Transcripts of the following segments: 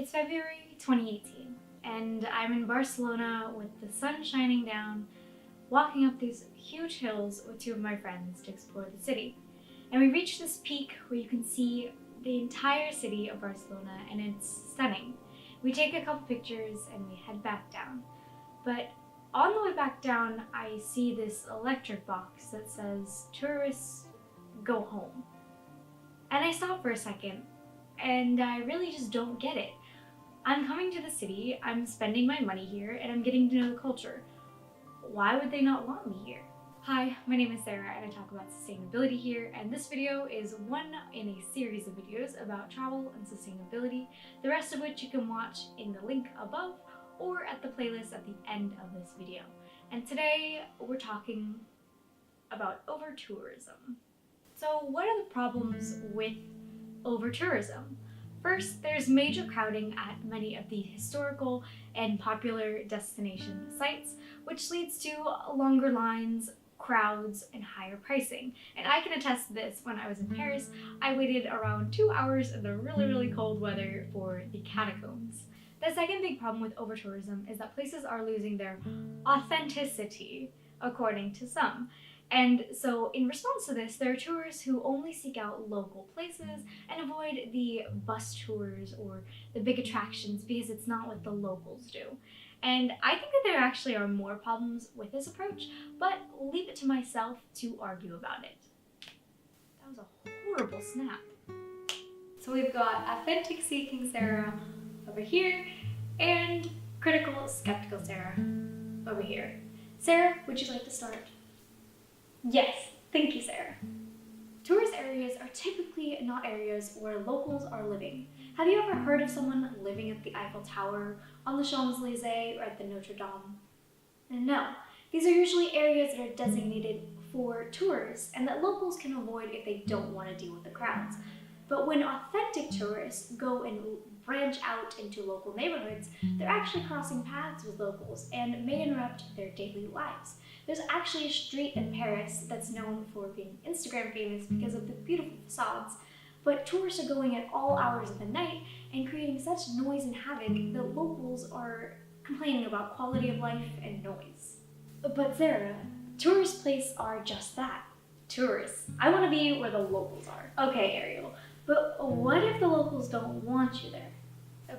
It's February 2018, and I'm in Barcelona with the sun shining down, walking up these huge hills with two of my friends to explore the city. And we reach this peak where you can see the entire city of Barcelona, and it's stunning. We take a couple pictures and we head back down. But on the way back down, I see this electric box that says, "Tourists, go home." And I stop for a second, and I really just don't get it. I'm coming to the city, I'm spending my money here, and I'm getting to know the culture. Why would they not want me here? Hi, my name is Sarah, and I talk about sustainability here, and this video is one in a series of videos about travel and sustainability, the rest of which you can watch in the link above or at the playlist at the end of this video. And today we're talking about over-tourism. So what are the problems with over-tourism? First, there's major crowding at many of the historical and popular destination sites, which leads to longer lines, crowds, and higher pricing. And I can attest to this. When I was in Paris, I waited around 2 hours in the really cold weather for the catacombs. The second big problem with over-tourism is that places are losing their authenticity, according to some. And so in response to this, there are tourists who only seek out local places and avoid the bus tours or the big attractions because it's not what the locals do. And I think that there actually are more problems with this approach, but leave it to myself to argue about it. That was a horrible snap. So we've got authentic seeking Sarah over here and critical skeptical Sarah over here. Sarah, would you like to start? Yes, thank you, Sarah. Tourist areas are typically not areas where locals are living. Have you ever heard of someone living at the Eiffel Tower, on the Champs-Élysées, or at the Notre Dame? No, these are usually areas that are designated for tourists and that locals can avoid if they don't want to deal with the crowds. But when authentic tourists go and branch out into local neighborhoods, they're actually crossing paths with locals and may interrupt their daily lives. There's actually a street in Paris that's known for being Instagram famous because of the beautiful facades, but tourists are going at all hours of the night and creating such noise and havoc that locals are complaining about quality of life and noise. But Sarah, tourist places are just that, tourists. I want to be where the locals are. Okay, Ariel, but what if the locals don't want you there?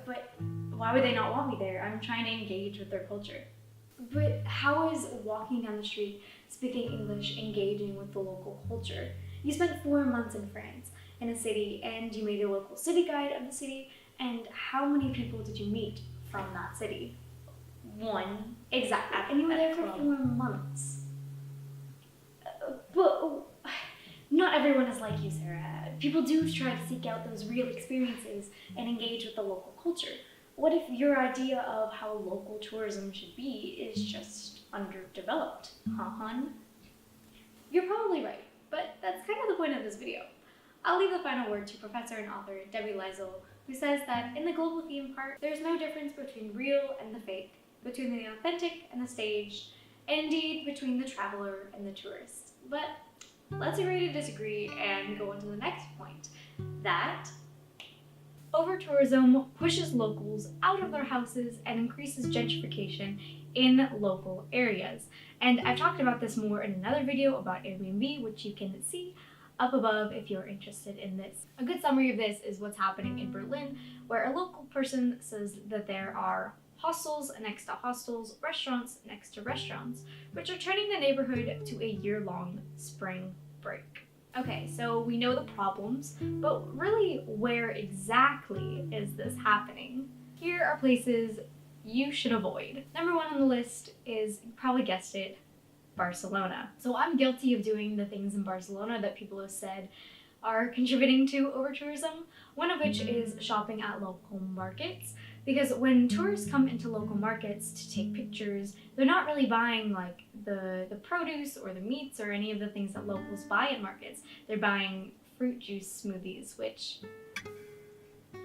But why would they not want me there? I'm trying to engage with their culture. But how is walking down the street, speaking English, engaging with the local culture? You spent 4 months in France, in a city, and you made a local city guide of the city, and how many people did you meet from that city? One. Exactly. And you were there for 4 months. But not everyone is like you, Sarah. People do try to seek out those real experiences and engage with the local culture. What if your idea of how local tourism should be is just underdeveloped, hun? You're probably right, but that's kind of the point of this video. I'll leave the final word to professor and author Debbie Liesel, who says that in the global theme part, there's no difference between real and the fake, between the authentic and the staged, and indeed between the traveler and the tourist. But let's agree to disagree and go on to the next point, that over-tourism pushes locals out of their houses and increases gentrification in local areas. And I've talked about this more in another video about Airbnb, which you can see up above if you're interested in this. A good summary of this is what's happening in Berlin, where a local person says that there are hostels next to hostels, restaurants next to restaurants, which are turning the neighborhood to a year-long spring break. Okay, so we know the problems, but really where exactly is this happening? Here are places you should avoid. Number 1 on the list is, you probably guessed it, Barcelona. So I'm guilty of doing the things in Barcelona that people have said are contributing to over-tourism, one of which is shopping at local markets. Because when tourists come into local markets to take pictures, they're not really buying like the produce or the meats or any of the things that locals buy at markets. They're buying fruit juice smoothies, which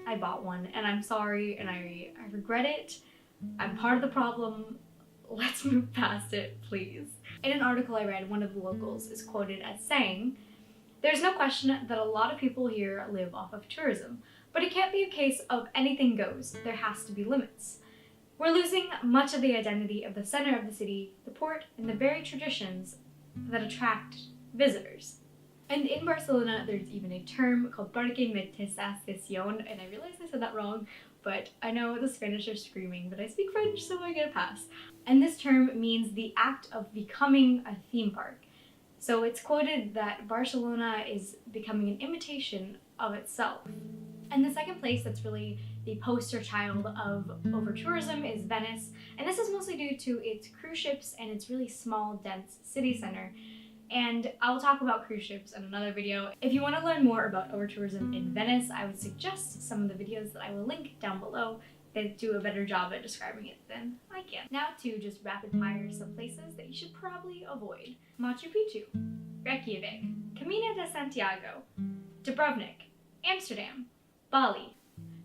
I bought one and I'm sorry and I regret it. I'm part of the problem. Let's move past it, please. In an article I read, one of the locals is quoted as saying, "There's no question that a lot of people here live off of tourism, but But it can't be a case of anything goes, there has to be limits. We're losing much of the identity of the center of the city, the port, and the very traditions that attract visitors. And in Barcelona, there's even a term called Parquetematización, and I realize I said that wrong, but I know the Spanish are screaming, but I speak French, so I get a pass. And this term means the act of becoming a theme park. So it's quoted that Barcelona is becoming an imitation of itself. And the second place that's really the poster child of overtourism is Venice, and this is mostly due to its cruise ships and its really small, dense city center. And I'll talk about cruise ships in another video. If you want to learn more about overtourism in Venice, I would suggest some of the videos that I will link down below that do a better job at describing it than I can. Now to just rapid fire some places that you should probably avoid. Machu Picchu, Reykjavik, Camino de Santiago, Dubrovnik, Amsterdam, Bali,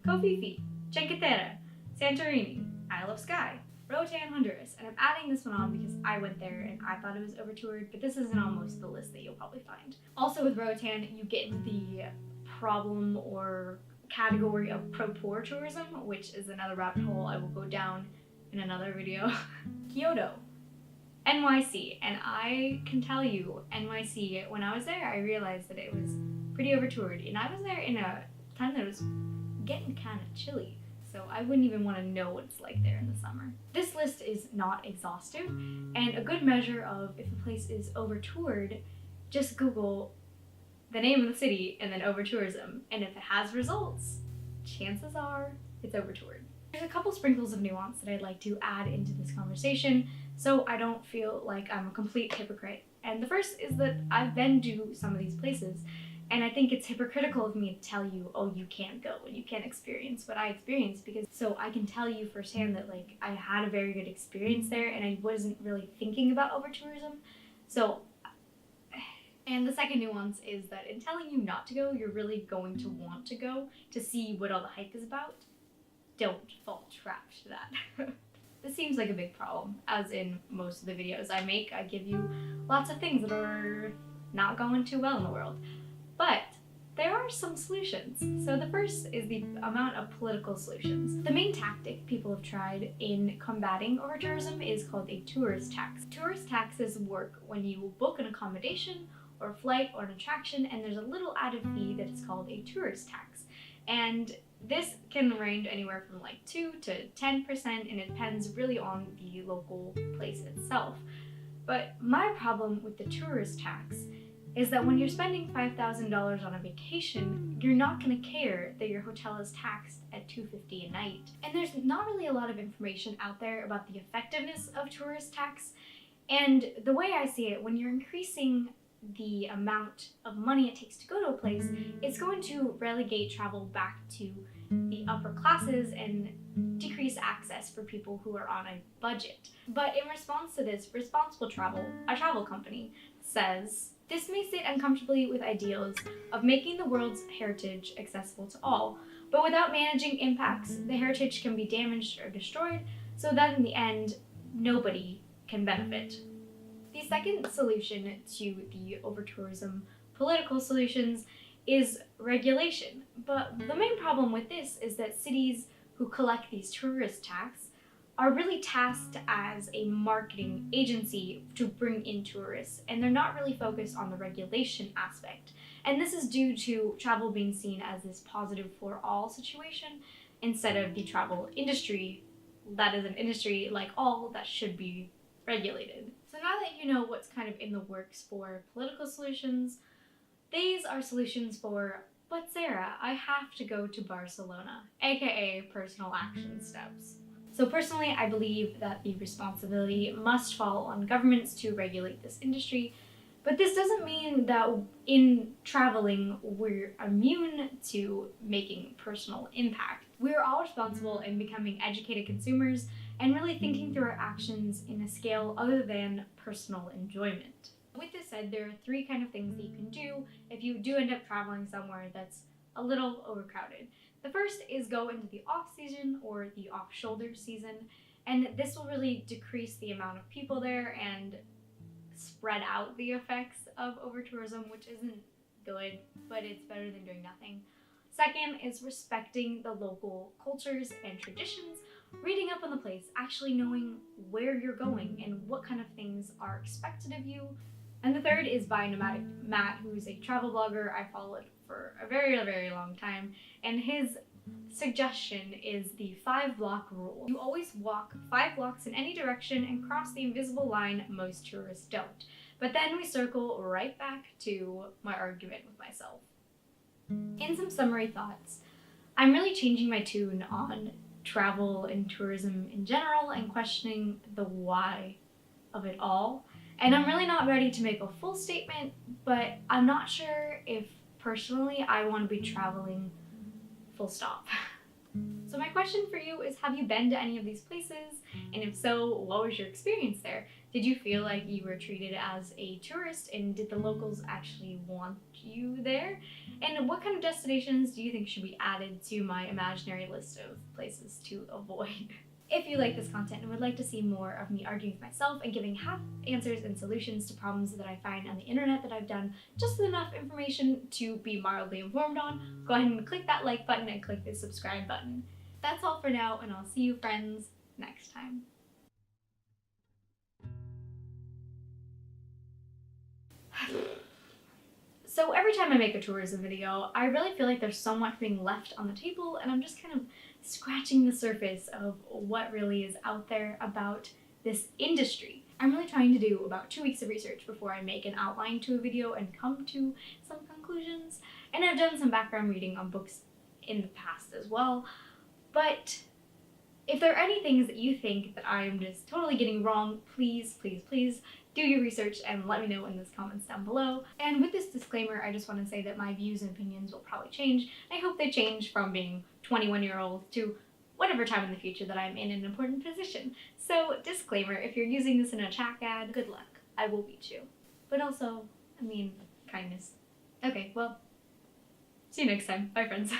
Koh Phi Phi, Cinque Terre, Santorini, Isle of Skye, Roatan, Honduras, and I'm adding this one on because I went there and I thought it was overtoured, but this isn't on most of the list that you'll probably find. Also with Roatan, you get into the problem or category of pro-poor tourism, which is another rabbit hole I will go down in another video. Kyoto, NYC, and I can tell you, NYC, when I was there, I realized that it was pretty overtoured, and I was there in a time that it was getting kind of chilly. So I wouldn't even want to know what it's like there in the summer. This list is not exhaustive, and a good measure of if a place is overtoured, just Google the name of the city and then overtourism, and if it has results, chances are it's overtoured. There's a couple sprinkles of nuance that I'd like to add into this conversation so I don't feel like I'm a complete hypocrite. And the first is that I've been to some of these places, and I think it's hypocritical of me to tell you, oh, you can't go and you can't experience what I experienced, because so I can tell you firsthand that like I had a very good experience there and I wasn't really thinking about overtourism. So, and the second nuance is that in telling you not to go, you're really going to want to go to see what all the hype is about. Don't fall trapped to that. This seems like a big problem, as in most of the videos I make, I give you lots of things that are not going too well in the world. But there are some solutions. So the first is the amount of political solutions. The main tactic people have tried in combating overtourism is called a tourist tax. Tourist taxes work when you book an accommodation or a flight or an attraction, and there's a little added fee that is called a tourist tax. And this can range anywhere from like 2 to 10%, and it depends really on the local place itself. But my problem with the tourist tax is that when you're spending $5,000 on a vacation, you're not going to care that your hotel is taxed at $250 a night. And there's not really a lot of information out there about the effectiveness of tourist tax. And the way I see it, when you're increasing the amount of money it takes to go to a place, it's going to relegate travel back to the upper classes and decrease access for people who are on a budget. But in response to this, Responsible Travel, a travel company, says, this may sit uncomfortably with ideals of making the world's heritage accessible to all, but without managing impacts, the heritage can be damaged or destroyed, so that in the end, nobody can benefit. The second solution to the overtourism political solutions is regulation. But the main problem with this is that cities who collect these tourist tax are really tasked as a marketing agency to bring in tourists, and they're not really focused on the regulation aspect. And this is due to travel being seen as this positive for all situation instead of the travel industry that is an industry like all that should be regulated. So now that you know what's kind of in the works for political solutions, these are solutions for, but Sarah, I have to go to Barcelona, aka personal action steps. So personally, I believe that the responsibility must fall on governments to regulate this industry, but this doesn't mean that in traveling we're immune to making personal impact. We're all responsible in becoming educated consumers and really thinking through our actions in a scale other than personal enjoyment. With this said, there are 3 kind of things that you can do if you do end up traveling somewhere that's a little overcrowded. The first is go into the off-season or the off-shoulder season, and this will really decrease the amount of people there and spread out the effects of overtourism, which isn't good, but it's better than doing nothing. Second is respecting the local cultures and traditions, reading up on the place, actually knowing where you're going and what kind of things are expected of you. And the third is by Nomadic Matt, who's a travel blogger I followed for a very, very long time, and his suggestion is the 5-block rule. You always walk 5 blocks in any direction and cross the invisible line most tourists don't. But then we circle right back to my argument with myself. In some summary thoughts, I'm really changing my tune on travel and tourism in general and questioning the why of it all. And I'm really not ready to make a full statement, but I'm not sure if personally I want to be traveling full stop. So my question for you is, have you been to any of these places? And if so, what was your experience there? Did you feel like you were treated as a tourist, and did the locals actually want you there? And what kind of destinations do you think should be added to my imaginary list of places to avoid? If you like this content and would like to see more of me arguing with myself and giving half answers and solutions to problems that I find on the internet that I've done just enough information to be mildly informed on, go ahead and click that like button and click the subscribe button. That's all for now, and I'll see you friends next time. So every time I make a tourism video, I really feel like there's so much being left on the table, and I'm just kind of scratching the surface of what really is out there about this industry. I'm really trying to do about 2 weeks of research before I make an outline to a video and come to some conclusions. And I've done some background reading on books in the past as well. But if there are any things that you think that I am just totally getting wrong, please, please, please do your research and let me know in the comments down below. And with this disclaimer, I just want to say that my views and opinions will probably change. I hope they change from being 21-year-old to whatever time in the future that I'm in an important position. So disclaimer, if you're using this in a chat ad, good luck. I will beat you. But also, I mean, kindness. Okay, well, see you next time. Bye friends.